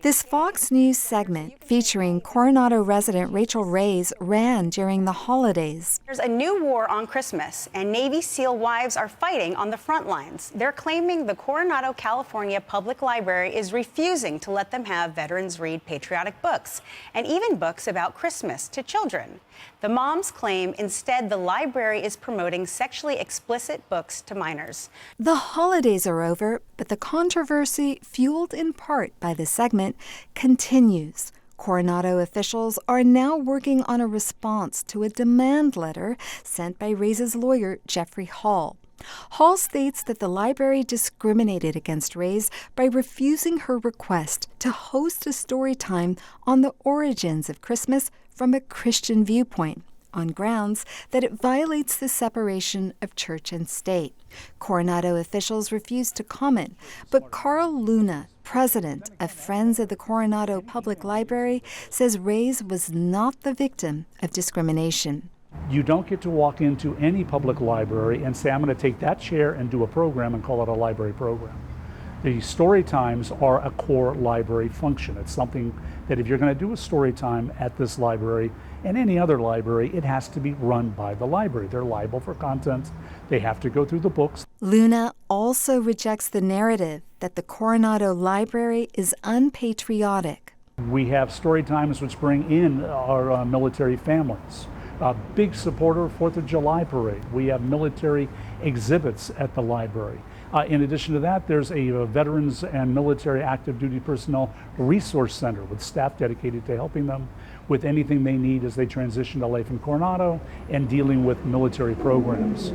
This Fox News segment featuring Coronado resident Rachel Reyes ran during the holidays. There's a new war on Christmas, and Navy SEAL wives are fighting on the front lines. They're claiming the Coronado, California Public Library is refusing to let them have veterans read patriotic books, and even books about Christmas to children. The moms claim instead the library is promoting sexually explicit books to minors. The holidays are over, but the controversy, fueled in part by the segment, continues. Coronado officials are now working on a response to a demand letter sent by Reyes' lawyer, Jeffrey Hall. Hall states that the library discriminated against Reyes by refusing her request to host a story time on the origins of Christmas from a Christian viewpoint, on grounds that it violates the separation of church and state. Coronado officials refused to comment, but Carl Luna, president of Friends of the Coronado Public Library, says Reyes was not the victim of discrimination. You don't get to walk into any public library and say, I'm going to take that chair and do a program and call it a library program. The story times are a core library function. It's something that if you're going to do a story time at this library and any other library, it has to be run by the library. They're liable for content. They have to go through the books. Luna also rejects the narrative that the Coronado Library is unpatriotic. We have story times which bring in our military families. A big supporter of 4th of July parade. We have military exhibits at the library. In addition to that, there's a veterans and military active duty personnel resource center with staff dedicated to helping them with anything they need as they transition to life in Coronado and dealing with military programs.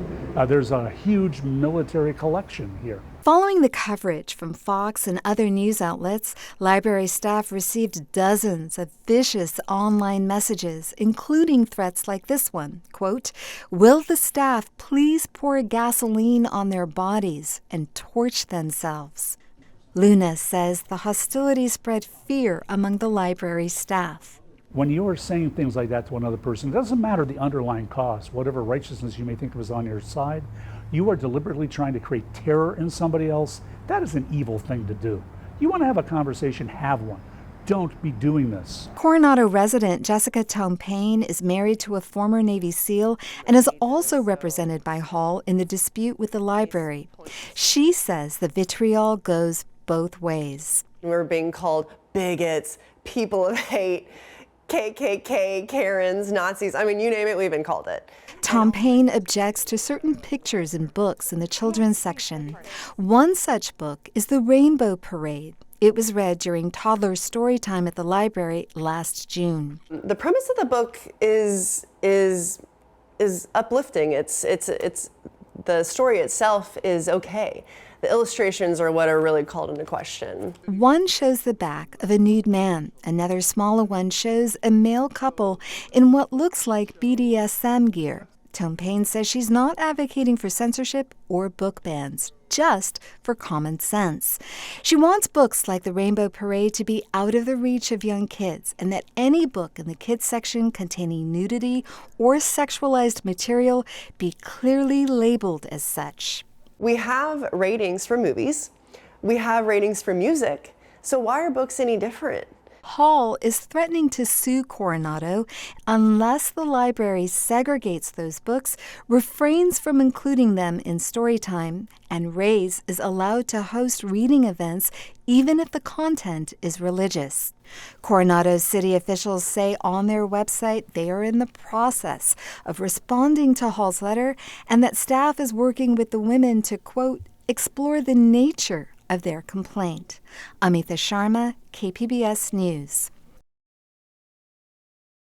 There's a huge military collection here. Following the coverage from Fox and other news outlets, library staff received dozens of vicious online messages, including threats like this one, quote, "Will the staff please pour gasoline on their bodies and torch themselves?" Luna says the hostilities spread fear among the library staff. When you are saying things like that to another person, it doesn't matter the underlying cause, whatever righteousness you may think was on your side, you are deliberately trying to create terror in somebody else. That is an evil thing to do. You want to have a conversation, have one. Don't be doing this. Coronado resident Jessica Tompane is married to a former Navy SEAL and is also represented by Hall in the dispute with the library. She says the vitriol goes both ways. We're being called bigots, people of hate, KKK, Karens, Nazis. I mean, you name it, we've been called it. Tompane objects to certain pictures and books in the children's section. One such book is The Rainbow Parade. It was read during toddler story time at the library last June. The premise of the book is uplifting. It's the story itself is okay. The illustrations are what are really called into question. One shows the back of a nude man. Another smaller one shows a male couple in what looks like BDSM gear. Tompane says she's not advocating for censorship or book bans, just for common sense. She wants books like The Rainbow Parade to be out of the reach of young kids, and that any book in the kids section containing nudity or sexualized material be clearly labeled as such. We have ratings for movies. We have ratings for music. So why are books any different? Hall is threatening to sue Coronado unless the library segregates those books, refrains from including them in story time, and Reyes is allowed to host reading events even if the content is religious. Coronado city officials say on their website they are in the process of responding to Hall's letter and that staff is working with the women to, quote, explore the nature of their complaint. Amita Sharma, KPBS News.